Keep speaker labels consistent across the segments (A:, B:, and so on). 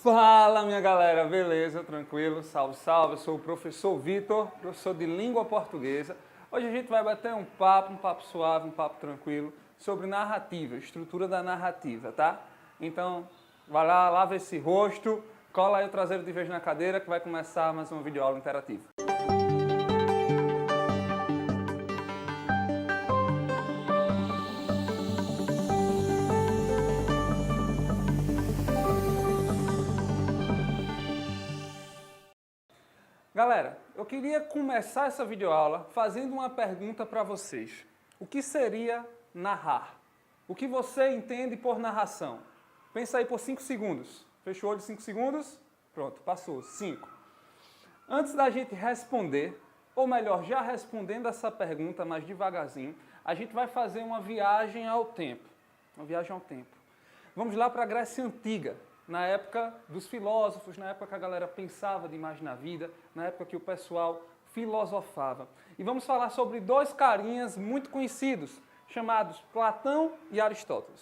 A: Fala, minha galera, beleza? Tranquilo? Salve, salve. Eu sou o professor Vitor, professor de língua portuguesa. Hoje a gente vai bater um papo suave, um papo tranquilo sobre narrativa, estrutura da narrativa, tá? Então, vai lá, lava esse rosto, cola aí o traseiro de vez na cadeira que vai começar mais uma videoaula interativa. Galera, eu queria começar essa videoaula fazendo uma pergunta para vocês. O que seria narrar? O que você entende por narração? Pensa aí por 5 segundos. Fechou o olho 5 segundos? Pronto, passou. 5. Antes da gente responder, ou melhor, já respondendo essa pergunta mais devagarzinho, a gente vai fazer uma viagem ao tempo. Uma viagem ao tempo. Vamos lá para a Grécia Antiga. Na época dos filósofos, na época que a galera pensava demais na vida, na época que o pessoal filosofava. E vamos falar sobre dois carinhas muito conhecidos, chamados Platão e Aristóteles.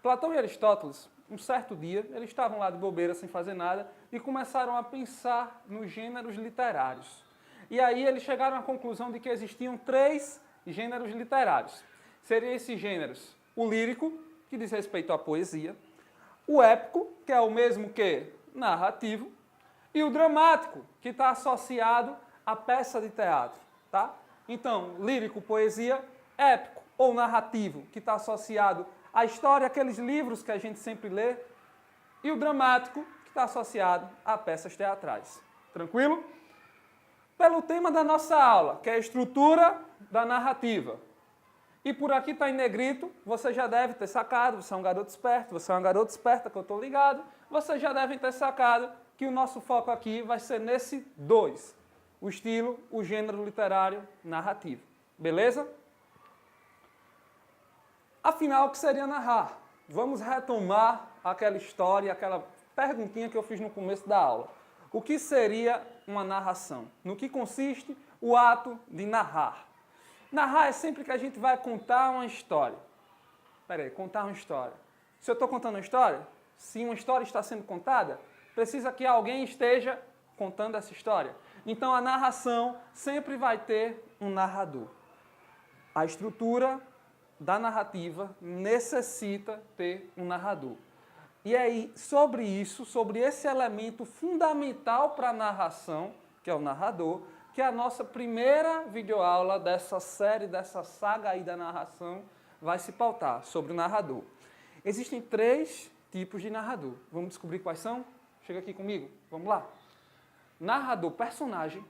A: Platão e Aristóteles, um certo dia, eles estavam lá de bobeira, sem fazer nada, e começaram a pensar nos gêneros literários. E aí eles chegaram à conclusão de que existiam 3 gêneros literários. Seriam esses gêneros: o lírico, que diz respeito à poesia, o épico, que é o mesmo que narrativo, e o dramático, que está associado à peça de teatro, tá? Então, lírico, poesia, épico ou narrativo, que está associado à história, aqueles livros que a gente sempre lê, e o dramático, que está associado a peças teatrais. Tranquilo? Pelo tema da nossa aula, que é a estrutura da narrativa. E por aqui está em negrito, você já deve ter sacado, você é um garoto esperto, você é uma garota esperta que eu estou ligado, vocês já devem ter sacado que o nosso foco aqui vai ser nesse 2, o estilo, o gênero literário narrativo. Beleza? Afinal, o que seria narrar? Vamos retomar aquela história, aquela perguntinha que eu fiz no começo da aula. O que seria uma narração? No que consiste o ato de narrar? Narrar é sempre que a gente vai contar uma história. Espera aí, contar uma história. Se eu estou contando uma história, se uma história está sendo contada, precisa que alguém esteja contando essa história. Então a narração sempre vai ter um narrador. A estrutura da narrativa necessita ter um narrador. E aí, sobre isso, sobre esse elemento fundamental para a narração, que é o narrador, que é a nossa primeira videoaula dessa série, dessa saga aí da narração, vai se pautar sobre o narrador. Existem 3 tipos de narrador. Vamos descobrir quais são? Chega aqui comigo, vamos lá. Narrador personagem,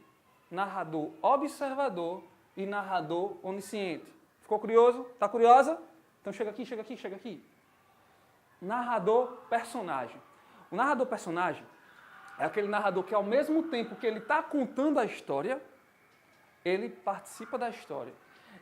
A: narrador observador e narrador onisciente. Ficou curioso? Está curiosa? Então chega aqui, chega aqui, chega aqui. Narrador personagem. O narrador personagem é aquele narrador que, ao mesmo tempo que ele está contando a história, ele participa da história.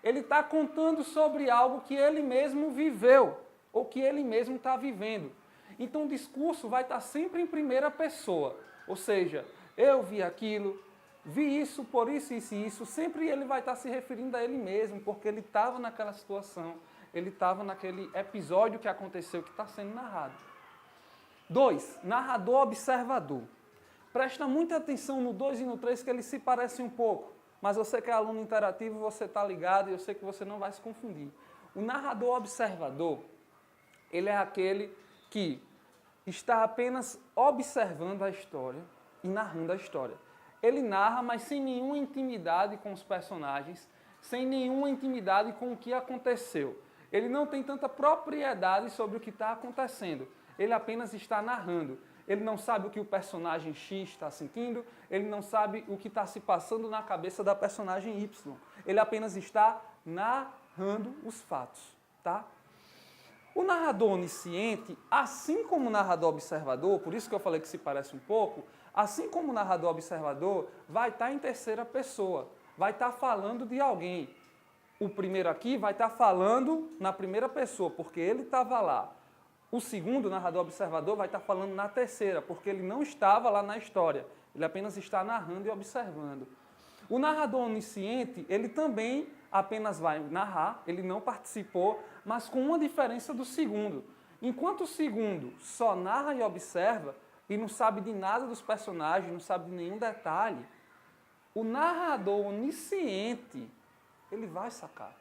A: Ele está contando sobre algo que ele mesmo viveu, ou que ele mesmo está vivendo. Então o discurso vai estar sempre em primeira pessoa. Ou seja, eu vi aquilo, vi isso, por isso, isso e isso. Sempre ele vai estar se referindo a ele mesmo, porque ele estava naquela situação, ele estava naquele episódio que aconteceu, que está sendo narrado. 2, narrador observador. Presta muita atenção no 2 e no 3, que eles se parecem um pouco. Mas você que é aluno interativo, você está ligado e eu sei que você não vai se confundir. O narrador observador, ele é aquele que está apenas observando a história e narrando a história. Ele narra, mas sem nenhuma intimidade com os personagens, sem nenhuma intimidade com o que aconteceu. Ele não tem tanta propriedade sobre o que está acontecendo. Ele apenas está narrando. Ele não sabe o que o personagem X está sentindo, ele não sabe o que está se passando na cabeça da personagem Y. Ele apenas está narrando os fatos, tá? O narrador onisciente, assim como o narrador observador, por isso que eu falei que se parece um pouco, assim como o narrador observador, vai estar em terceira pessoa, vai estar falando de alguém. O primeiro aqui vai estar falando na primeira pessoa, porque ele estava lá. O segundo, narrador observador, vai estar falando na terceira, porque ele não estava lá na história. Ele apenas está narrando e observando. O narrador onisciente, ele também apenas vai narrar, ele não participou, mas com uma diferença do segundo. Enquanto o segundo só narra e observa, e não sabe de nada dos personagens, não sabe de nenhum detalhe, o narrador onisciente, ele vai sacar.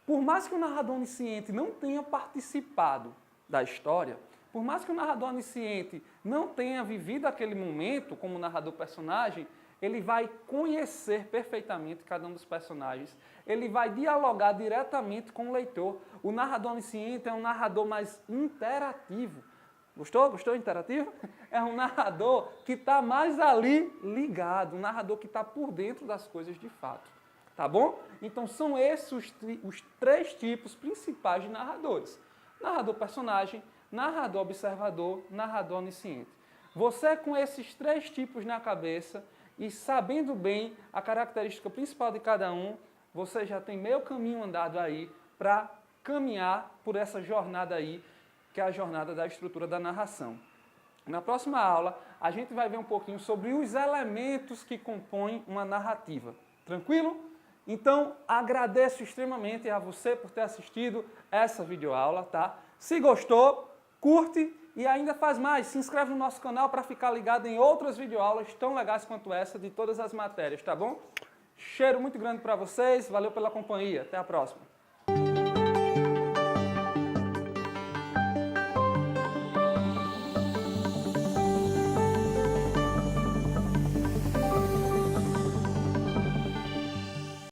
A: Por mais que o narrador onisciente não tenha participado da história, por mais que o narrador onisciente não tenha vivido aquele momento como narrador personagem, ele vai conhecer perfeitamente cada um dos personagens, ele vai dialogar diretamente com o leitor. O narrador onisciente é um narrador mais interativo. Gostou? Gostou interativo? É um narrador que está mais ali ligado, um narrador que está por dentro das coisas de fato. Tá bom? Então são esses os três tipos principais de narradores. Narrador personagem, narrador observador, narrador onisciente. Você com esses três tipos na cabeça e sabendo bem a característica principal de cada um, você já tem meio caminho andado aí para caminhar por essa jornada aí, que é a jornada da estrutura da narração. Na próxima aula, a gente vai ver um pouquinho sobre os elementos que compõem uma narrativa. Tranquilo? Então, agradeço extremamente a você por ter assistido essa videoaula, tá? Se gostou, curte e ainda faz mais. Se inscreve no nosso canal para ficar ligado em outras videoaulas tão legais quanto essa de todas as matérias, tá bom? Cheiro muito grande para vocês, valeu pela companhia. Até a próxima.